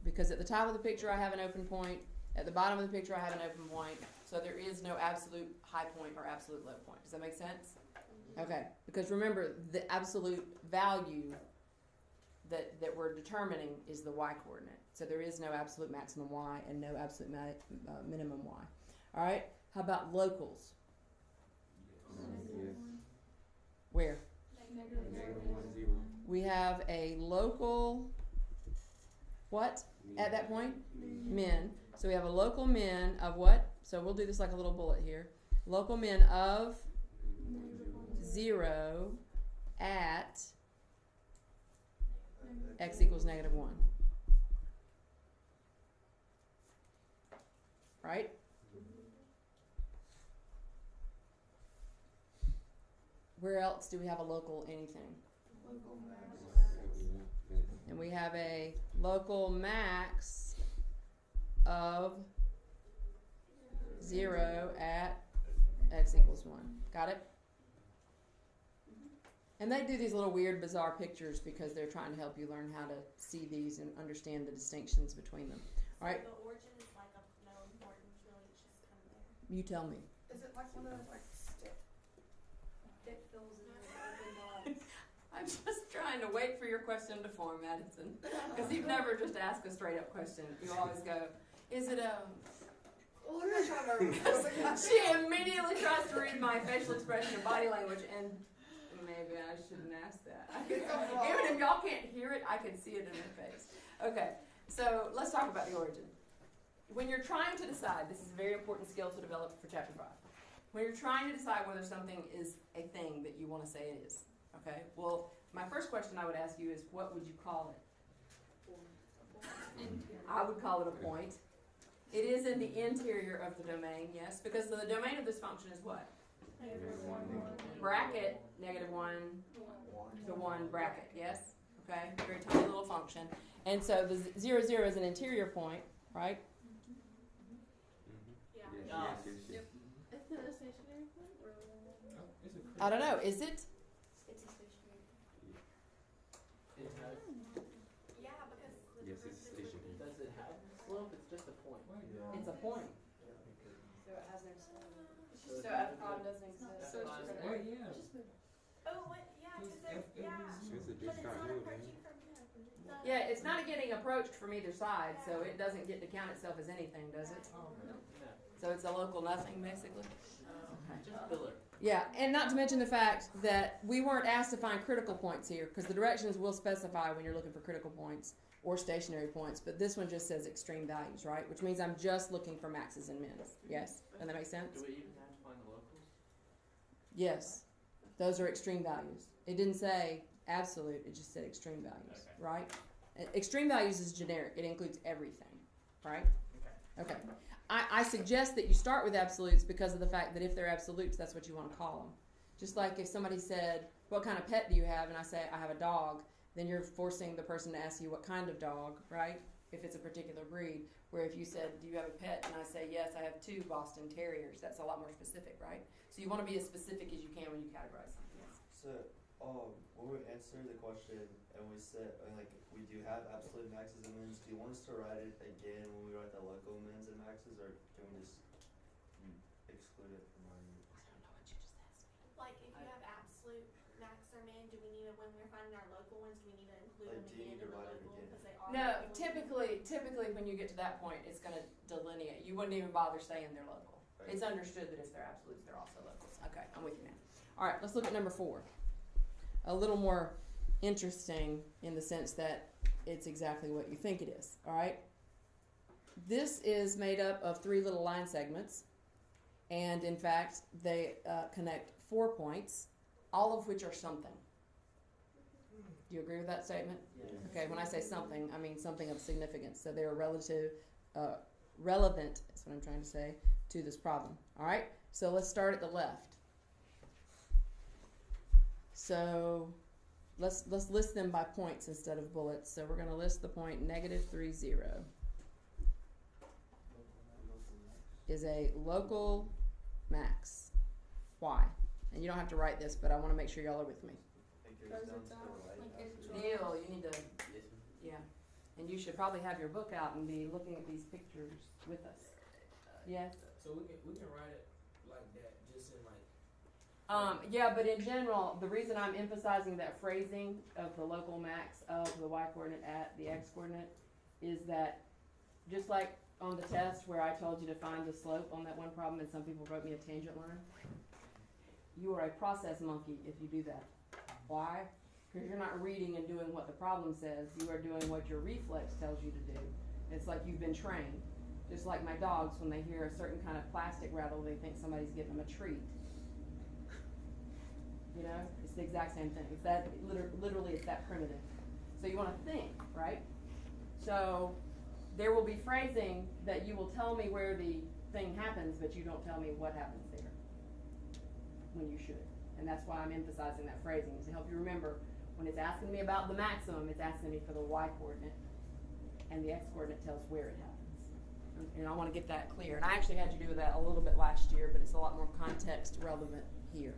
Because at the top of the picture I have an open point, at the bottom of the picture I have an open point, so there is no absolute high point or absolute low point. Does that make sense? Okay, because remember, the absolute value that we're determining is the y coordinate. So there is no absolute maximum y and no absolute minimum y. All right, how about locals? Yes. Where? Negative 1, 0. We have a local, what at that point? Min. So we have a local min of what? So we'll do this like a little bullet here. Local min of 0 at x equals negative 1. Right? Where else do we have a local anything? And we have a local max of 0 at x equals 1. Got it? And they do these little weird, bizarre pictures because they're trying to help you learn how to see these and understand the distinctions between them. All right? The origin is like of no importance, really. It's just kind of there. You tell me. Is it like one of those like stick? It fills in those open dots. I'm just trying to wait for your question to form, Madison. Because you've never just asked a straight up question. You always go, is it a... Well, I'm not trying to She immediately tries to read my facial expression and body language, and maybe I shouldn't ask that. Even if y'all can't hear it, I can see it in her face. Okay, so let's talk about the origin. When you're trying to decide, this is a very important skill to develop for chapter 5. When you're trying to decide whether something is a thing that you want to say it is, okay? Well, my first question I would ask you is, what would you call it? I would call it a point. It is in the interior of the domain, yes, because the domain of this function is what? Bracket, negative 1 to 1 bracket, yes? Okay, very tiny little function. And so the 0, 0 is an interior point, right? Yeah. Yes. Isn't it a stationary point? Or... I don't know, is it? It's a stationary. It has, Yeah, because the Yes, it's derivative stationary. does it have a slope? It's just a point. It's a point. So it has no slope. So So f prime doesn't exist. So it's just Well, yeah. Oh, what? Yeah, because If it yeah. was- It's a But it's not discontinuity. approaching from the Yeah, it's not getting approached from either side, so it doesn't get to count itself as anything, does it? No. So it's a local nothing, basically? Just filler. Yeah, and not to mention the fact that we weren't asked to find critical points here, because the directions will specify when you're looking for critical points or stationary points, but this one just says extreme values, right? Which means I'm just looking for maxes and mins. Yes? Does that make sense? Do we even have to find the locals? Yes. Those are extreme values. It didn't say absolute, it just said extreme values, Okay. right? Extreme values is generic. It includes everything, right? Okay. Okay. I suggest that you start with absolutes because of the fact that if they're absolutes, that's what you want to call them. Just like if somebody said, what kind of pet do you have? And I say, I have a dog, then you're forcing the person to ask you what kind of dog, right? If it's a particular breed. Where if you said, do you have a pet? And I say, yes, I have 2 Boston Terriers. That's a lot more specific, right? So you want to be as specific as you can when you categorize something. Yes. So, when we answer the question and we said, like, we do have absolute maxes and mins, do you want us to write it again when we write the local mins and maxes, or can we just exclude it from our? I don't know what you just asked me. Like, if you have absolute max or min, do we need to, when we're finding our local ones, do we need to include Like, them do you again need in to the write it local? again? Because they are. No, locally- typically when you get to that point, it's going to delineate. You wouldn't even bother saying they're local. Right. It's understood that if they're absolutes, they're also locals. Okay, I'm with you now. All right, let's look at number 4. A little more interesting in the sense that it's exactly what you think it is. All right. This is made up of 3 little line segments, and in fact, they connect 4 points, all of which are something. Do you agree with that statement? Yeah. Okay, when I say something, I mean something of significance. So they are relevant, is what I'm trying to say, to this problem. All right, so let's start at the left. So let's list them by points instead of bullets. So we're going to list the point -3, 0. is a local max. Why? And you don't have to write this, but I want to make sure y'all are with me. It goes Goes down it to down, the right. like after it's that. Deal, you need to, Yes, ma'am. yeah. And you should probably have your book out and be looking at these pictures with us. Yes? So we can write it like that, just in like. Yeah, but in general, the reason I'm emphasizing that phrasing of the local max of the y coordinate at the x coordinate is that just like on the test where I told you to find the slope on that one problem and some people wrote me a tangent line, you are a process monkey if you do that. Why? Because you're not reading and doing what the problem says, you are doing what your reflex tells you to do. It's like you've been trained. Just like my dogs, when they hear a certain kind of plastic rattle, they think somebody's giving them a treat. You know, it's the exact same thing. It's that literally it's that primitive. So you want to think, right? So there will be phrasing that you will tell me where the thing happens, but you don't tell me what happens there when you should. And that's why I'm emphasizing that phrasing, to help you remember when it's asking me about the maximum, it's asking me for the y coordinate, and the x coordinate tells where it happens. And I want to get that clear. And I actually had you do that a little bit last year, but it's a lot more context relevant here.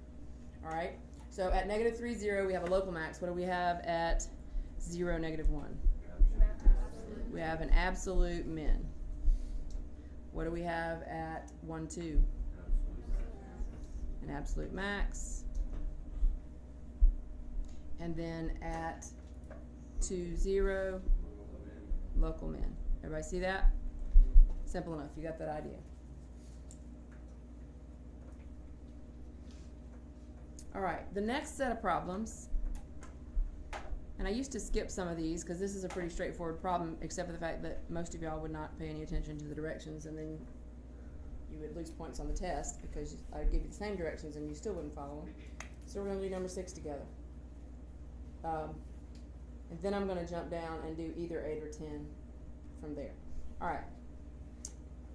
All right? So at negative 3, 0, we have a local max. What do we have at 0, negative 1? We have an absolute min. What do we have at 1, 2? An absolute max. And then at 2, 0, local min. Everybody see that? Simple enough. You got that idea. All right, the next set of problems, and I used to skip some of these because this is a pretty straightforward problem, except for the fact that most of y'all would not pay any attention to the directions, and then you would lose points on the test because I'd give you the same directions and you still wouldn't follow them. So we're going to do number 6 together. And then I'm going to jump down and do either 8 or 10 from there. All right.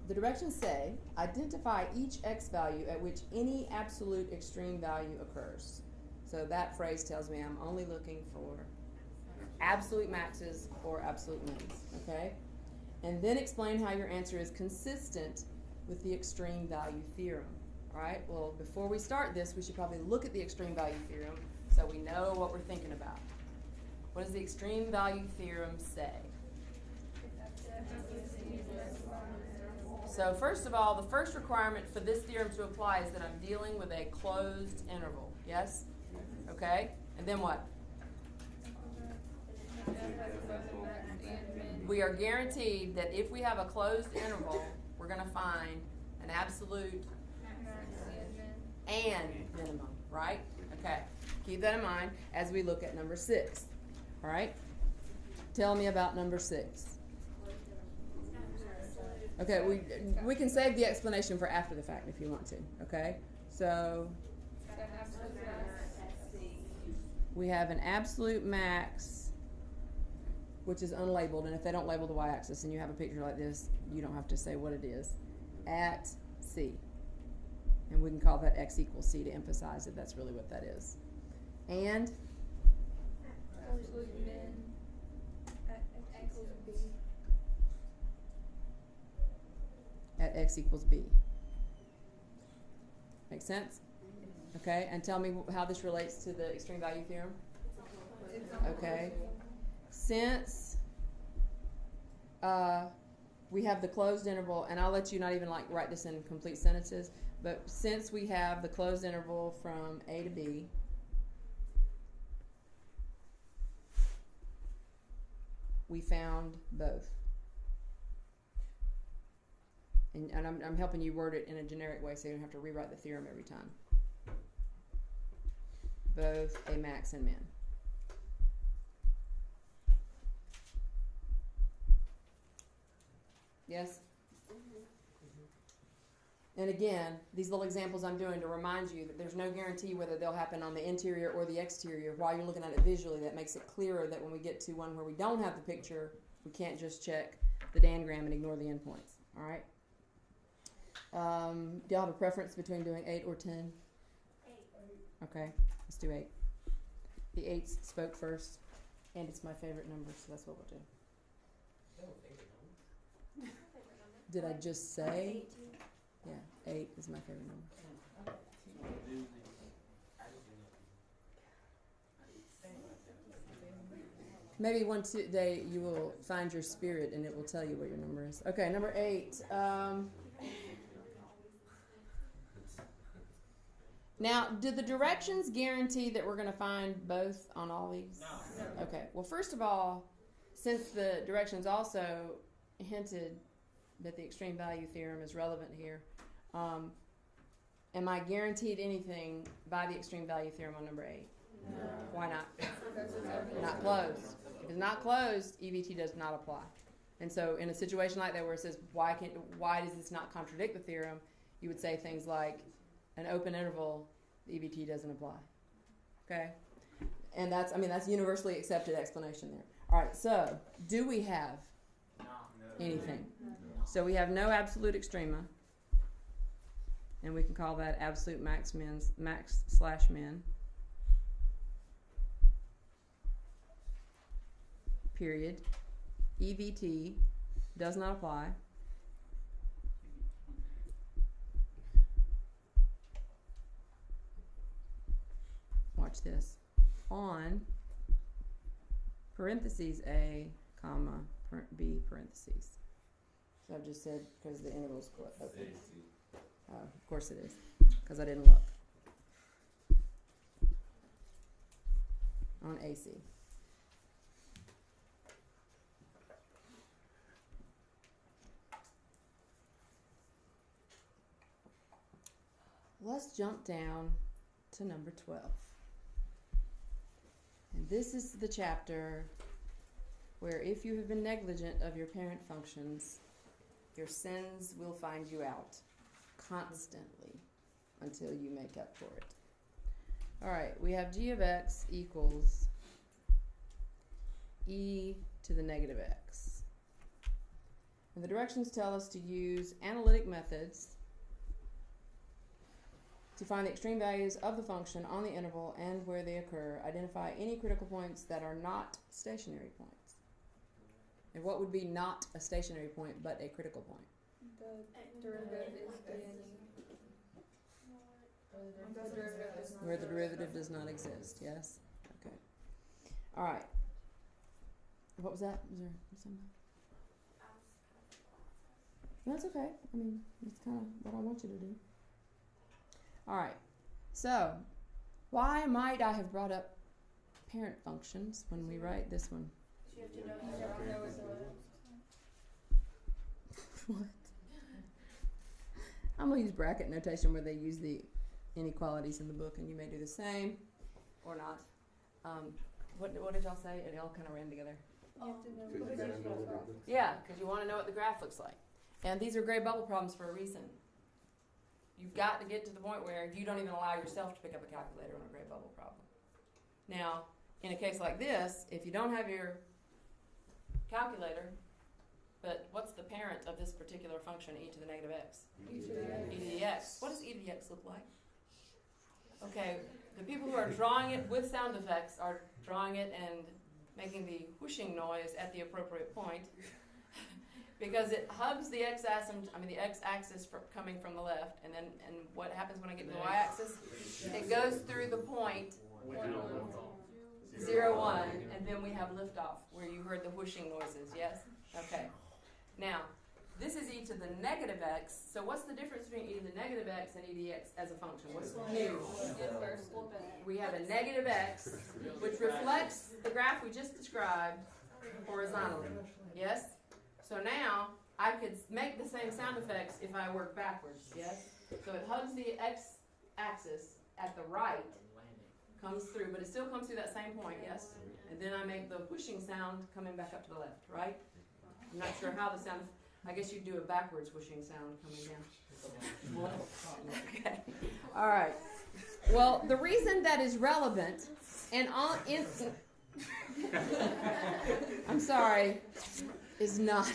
The directions say, identify each x value at which any absolute extreme value occurs. So that phrase tells me I'm only looking for absolute maxes or absolute mins, okay? And then explain how your answer is consistent with the extreme value theorem. All right, well, before we start this, we should probably look at the extreme value theorem so we know what we're thinking about. What does the extreme value theorem say? So first of all, the first requirement for this theorem to apply is that I'm dealing with a closed interval. Yes? Okay? And then what? We are guaranteed that if we have a closed interval, we're going to find an absolute and minimum, right? Okay. Keep that in mind as we look at number 6. All right? Tell me about number 6. Okay, we can save the explanation for after the fact if you want to, okay? So we have an absolute max, which is unlabeled, and if they don't label the y-axis and you have a picture like this, you don't have to say what it is, at C. And we can call that x equals C to emphasize that that's really what that is. And absolute min at x equals b. at x equals b. Make sense? Okay, and tell me how this relates to the extreme value theorem. Okay. Since we have the closed interval, and I'll let you not even like write this in complete sentences, but since we have the closed interval from A to B, we found both. And I'm helping you word it in a generic way so you don't have to rewrite the theorem every time. Both a max and min. Yes? And again, these little examples I'm doing to remind you that there's no guarantee whether they'll happen on the interior or the exterior. While you're looking at it visually, that makes it clearer that when we get to one where we don't have the picture, we can't just check the dangram and ignore the endpoints. All right? Do y'all have a preference between doing 8 or 10? 8. Okay, let's do 8. The 8s spoke first, and it's my favorite number, so that's what we'll do. Did I just say? 8 is my favorite number. Maybe one day you will find your spirit and it will tell you what your number is. Okay, number 8. Now, do the directions guarantee that we're going to find both on all these? No. Okay. Well, first of all, since the directions also hinted that the extreme value theorem is relevant here, am I guaranteed anything by the extreme value theorem on number 8? No. Why not? Because it's Not closed. If it's not closed, EVT does not apply. And so in a situation like that where it says, why does this not contradict the theorem, you would say things like, an open interval, the EVT doesn't apply. Okay? And that's universally accepted explanation there. All right, so do we have anything? So we have no absolute extrema. And we can call that absolute max/min. Period. EVT does not apply. Watch this. On parentheses A, comma, B parentheses. So I've just said because the interval's open. Of course it is, because I didn't look. On AC. Let's jump down to number 12. And this is the chapter where if you have been negligent of your parent functions, your sins will find you out constantly until you make up for it. All right, we have g of x equals e to the negative x. And the directions tell us to use analytic methods to find the extreme values of the function on the interval and where they occur. Identify any critical points that are not stationary points. And what would be not a stationary point but a critical point? The derivative is the Where the derivative does not exist, yes? Okay. All right. What was that? Was there something? That's okay. I mean, that's kind of what I want you to do. All right. So, why might I have brought up parent functions when we write this one? You have to know What? I'm going to use bracket notation where they use the inequalities in the book, and you may do the same or not. What did y'all say? It all kind of ran together. Yeah, because you want to know what the graph looks like. And these are gray bubble problems for a reason. You've got to get to the point where you don't even allow yourself to pick up a calculator on a gray bubble problem. Now, in a case like this, if you don't have your calculator, but what's the parent of this particular function, e to the negative x? E to the x. What does e to the x look like? Okay, the people who are drawing it with sound effects are drawing it and making the whooshing noise at the appropriate point because it hugs the x-axis coming from the left, and what happens when I get to the y-axis? It goes through the point 0, 1, and then we have liftoff, where you heard the whooshing noises, yes? Okay. Now, this is e to the negative x, so what's the difference between e to the negative x and e to the x as a function? What's new? We have a negative x, which reflects the graph we just described horizontally, yes? So now, I could make the same sound effects if I work backwards, yes? So it hugs the x-axis at the right, comes through, but it still comes through that same point, yes? And then I make the whooshing sound coming back up to the left, right? I'm not sure how the sound, I guess you'd do a backwards whooshing sound coming down. Okay, all right. Well, the reason that is relevant, and I'm sorry, is not,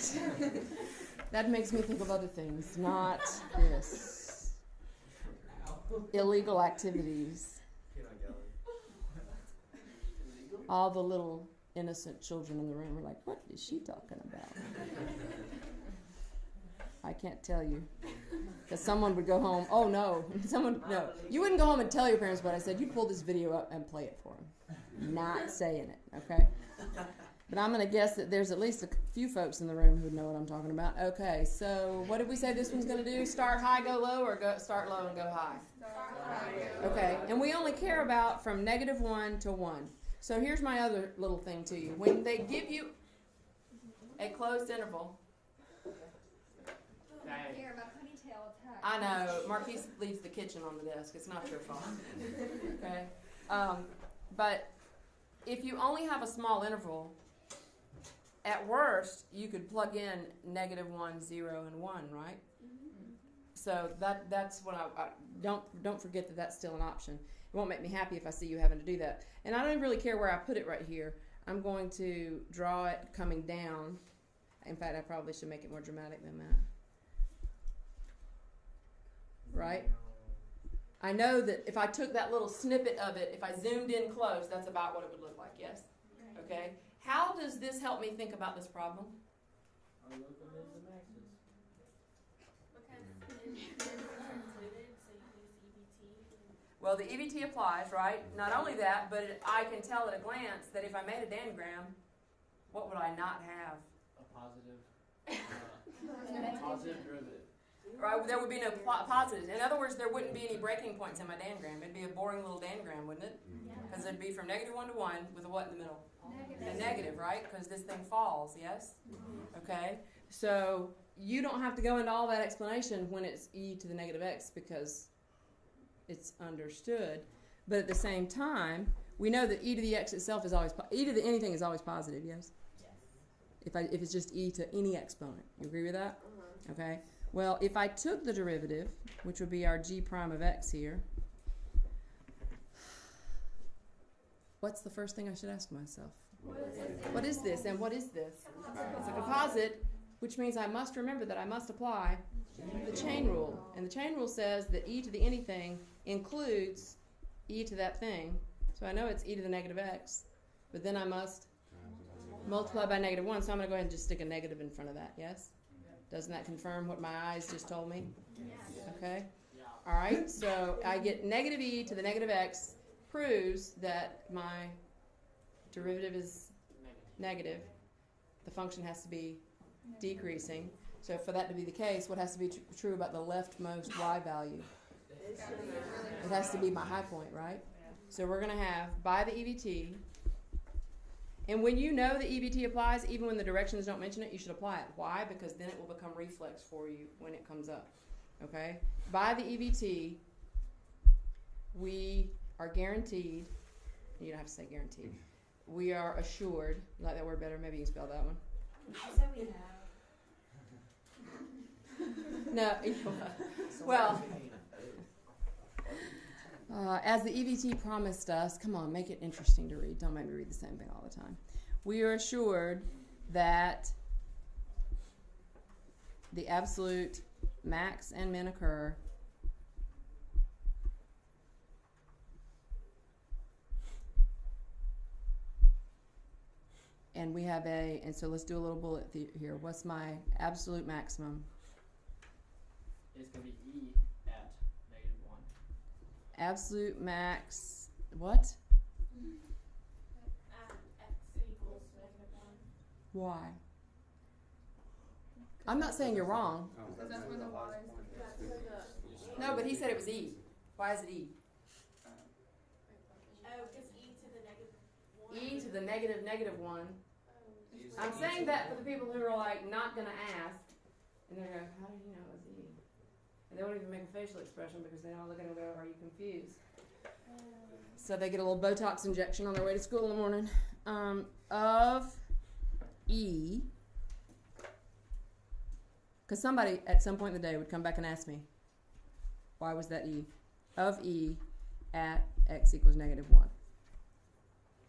that makes me think of other things, not this. Illegal activities. All the little innocent children in the room were like, what is she talking about? I can't tell you. Because someone would go home, oh no, no. You wouldn't go home and tell your parents, but I said, you'd pull this video up and play it for them. Not saying it, okay? But I'm going to guess that there's at least a few folks in the room who know what I'm talking about. Okay, so what did we say this one's going to do? Start high, go low, or start low and go high? Okay, and we only care about from -1 to 1. So here's my other little thing to you. When they give you a closed interval, Here, my ponytail attack. I know, Marquise leaves the kitchen on the desk. It's not your fault. Okay? But if you only have a small interval, at worst, you could plug in -1, 0, and 1, right? So that's what I don't forget that that's still an option. It won't make me happy if I see you having to do that. And I don't really care where I put it right here. I'm going to draw it coming down. In fact, I probably should make it more dramatic than that. Right? I know that if I took that little snippet of it, if I zoomed in close, that's about what it would look like, yes? Okay? How does this help me think about this problem? Our local mids and maxes. Because it's included, so you use EBT. Well, the EBT applies, right? Not only that, but I can tell at a glance that if I made a dendrogram, what would I not have? A positive derivative. Right? There would be no positives. In other words, there wouldn't be any breaking points in my dendrogram. It'd be a boring little dendrogram, wouldn't it? Because it'd be from -1 to 1 with a what in the middle? A negative, right? Because this thing falls, yes? Okay? So you don't have to go into all that explanation when it's e to the -x because it's understood. But at the same time, we know that e to the x itself is always, e to the anything is always positive, yes? If it's just e to any exponent. You agree with that? Okay? Well, if I took the derivative, which would be our g prime of x here, what's the first thing I should ask myself? What is this and what is this? It's a composite, which means I must remember that I must apply the chain rule. And the chain rule says that e to the anything includes e to that thing. So I know it's e to the -x, but then I must multiply by -1, so I'm going to go ahead and just stick a negative in front of that, yes? Doesn't that confirm what my eyes just told me? Okay? All right, so I get -e to the -x proves that my derivative is negative. The function has to be decreasing. So for that to be the case, what has to be true about the leftmost y value? It has to be my high point, right? So we're going to have by the EBT. And when you know the EBT applies, even when the directions don't mention it, you should apply it. Why? Because then it will become reflex for you when it comes up. Okay? By the EBT, we are guaranteed, you don't have to say guaranteed, we are assured, you like that word better? Maybe you can spell that one. So we have. No, well, as the EBT promised us, come on, make it interesting to read. Don't make me read the same thing all the time. We are assured that the absolute max and min occur and we have and so let's do a little bullet here. What's my absolute maximum? It's going to be e at -1. Absolute max, what? X equals -1. Why? I'm not saying you're wrong. Because that's where the y is. No, but he said it was e. Why is it e? Oh, because e to the -1. E to the -1. I'm saying that for the people who are like not going to ask, and they're going, how did you know it was e? And they won't even make a facial expression because they don't look at it and go, are you confused? So they get a little Botox injection on their way to school in the morning. Of e, because somebody at some point in the day would come back and ask me, why was that e? Of e at x equals -1.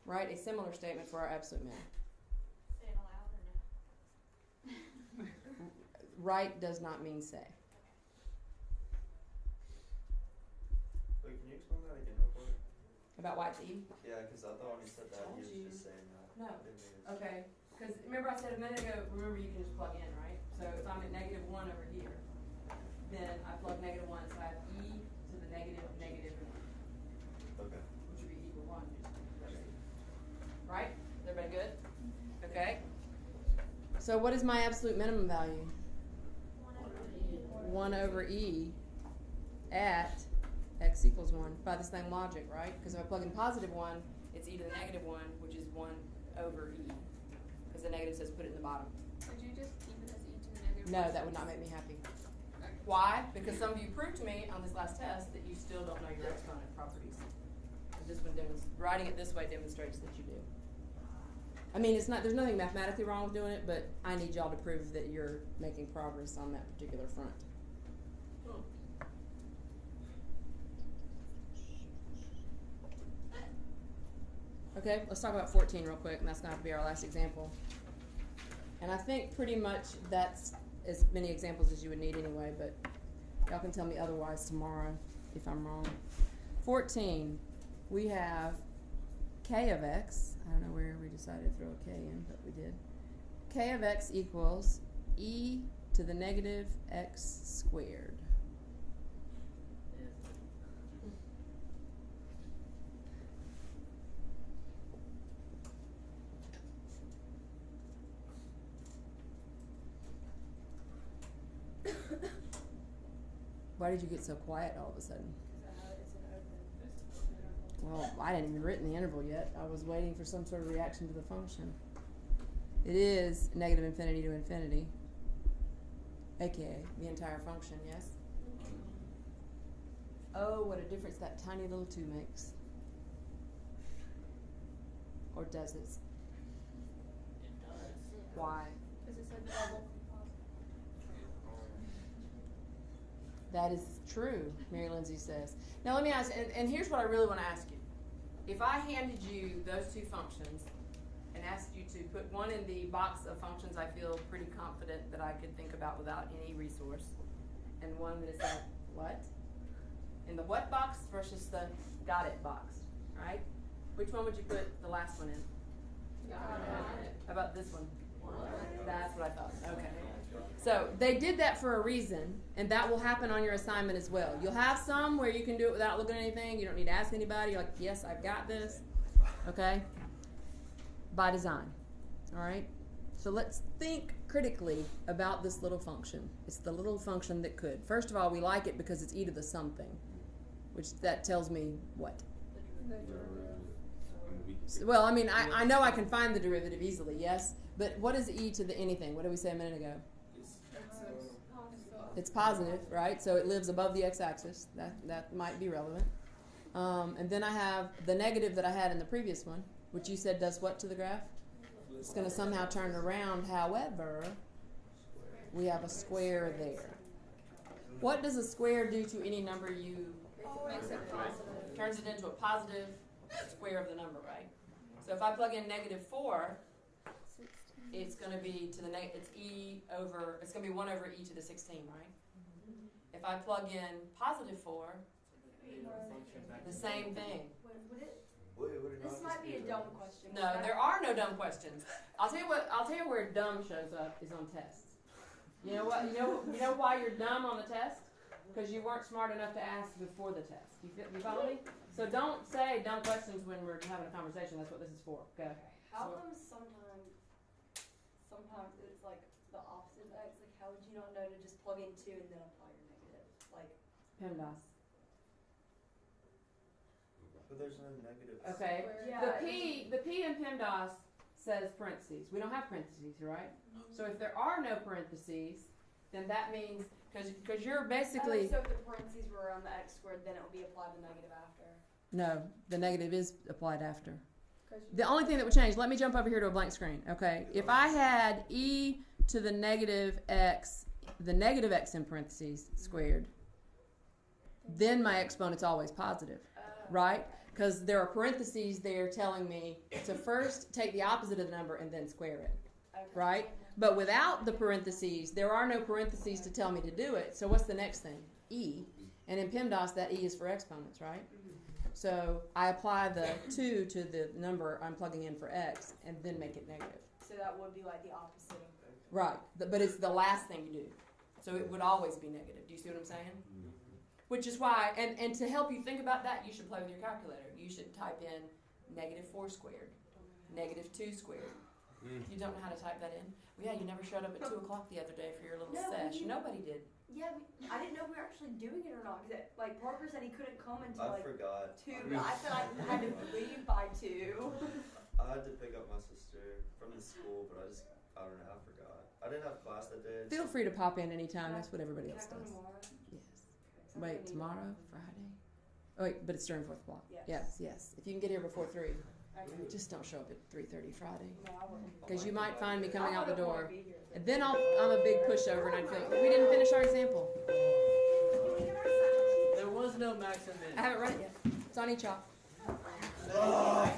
Write a similar statement for our absolute min. Say it aloud or no? Write does not mean say. Wait, can you explain that again real quick? About why it's e? Yeah, because I thought when you said that, he was just saying that. No. I didn't think it was- Okay, because remember I said a minute ago, remember you can just plug in, right? So if I'm at -1 over here, then I Okay. which would be e to 1. Right? Everybody good? Okay. So what is my absolute minimum value? 1 over e at x equals 1 by the same logic, right? Because if I plug in positive 1, it's e to the negative 1, which is 1 over e. Because the negative says put it in the bottom. Would you just keep it as e to the negative? No, that would not make me happy. Why? Because some of you proved to me on this last test that you still don't know your exponent properties. And this one writing it this way demonstrates that you do. I mean, there's nothing mathematically wrong with doing it, but I need y'all to prove that you're making progress on that particular front. Okay, let's talk about 14 real quick, and that's going to have to be our last example. And I think pretty much that's as many examples as you would need anyway, but y'all can tell me otherwise tomorrow if I'm wrong. 14, we have k of x. I don't know where we decided to throw a k in, but we did. K of x equals e to the negative x squared. Why did you get so quiet all of a sudden? Well, I hadn't even written the interval yet. I was waiting for some sort of reaction to the function. It is negative infinity to infinity, aka the entire function, yes? Oh, what a difference that tiny little 2 makes. Or does it? It does. Why? Because it's a double composite. That is true, Mary Lindsay says. Now let me ask, and here's what I really want to ask you. If I handed you those 2 functions and asked you to put one in the box of functions I feel pretty confident that I could think about without any resource, and one that is in what? In the what box versus the got it box, right? Which one would you put the last one in? Got it. How about this one? That's what I thought. Okay. So they did that for a reason, and that will happen on your assignment as well. You'll have some where you can do it without looking at anything. You don't need to ask anybody. You're like, yes, I've got this. Okay? By design. All right? So let's think critically about this little function. It's the little function that could. First of all, we like it because it's e to the something, which that tells me what? Well, I mean, I know I can find the derivative easily, yes? But what is e to the anything? What did we say a minute ago? It's positive, right? So it lives above the x-axis. That might be relevant. And then I have the negative that I had in the previous one, which you said does what to the graph? It's going to somehow turn around. However, we have a square there. What does a square do to any number you... Makes it positive. Turns it into a positive square of the number, right? So if I plug in negative 4... it's going to be to the it's it's going to be 1 over e to the 16, right? If I plug in positive 4, the same thing. This might be a dumb question. No, there are no dumb questions. I'll tell you where dumb shows up is on tests. You know what? You know why you're dumb on the test? Because you weren't smart enough to ask before the test. You follow me? So don't say dumb questions when we're having a conversation. That's what this is for. Okay. How come sometimes it's like the opposite of x? Like, how would you not know to just plug in 2 and then apply your negative? Like, PEMDAS. But there's no negative. Okay. Yeah. The P in PEMDAS says parentheses. We don't have parentheses, right? So if there are no parentheses, then that means because you're basically so if the parentheses were around the x squared, then it would be applied the negative after. no, the negative is applied after. The only thing that would change, let me jump over here to a blank screen, okay? If I had e to the negative x in parentheses squared, then my exponent's always positive, right? Because there are parentheses there telling me to first take the opposite of the number and then square it, right? But without the parentheses, there are no parentheses to tell me to do it. So what's the next thing? E. And in PEMDAS, that e is for exponents, right? So I apply the 2 to the number I'm plugging in for x and then make it negative. So that would be like the opposite of Right. But it's the last thing you do. So it would always be negative. Do you see what I'm saying? Which is why, and to help you think about that, you should play with your calculator. You should type in -4 squared, -2 squared. If you don't know how to type that in, well, yeah, you never showed up at 2 o'clock the other day for your little No, sesh. you- Nobody did. Yeah, I didn't know we were actually doing it or not. Cause like Parker said he couldn't come until I like forgot. 2. I said I had to leave by 2. I had to pick up my sister from the school, but I don't know, I forgot. I didn't have class that day. Feel free to pop in anytime. That's what everybody Can I else come does. tomorrow? Yes. Wait, tomorrow, Friday. Oh wait, but it's during 4th block. Yes. Yes. If you can get here before 3, Okay. just don't show up at 3:30 Friday, No, I wouldn't. because you might find me coming I out the wouldn't wanna door, be here if and then I'm a big pushover, and I'd feel we didn't finish our example. There was no max and min. I haven't read it yet. It's on eChalk. Ah!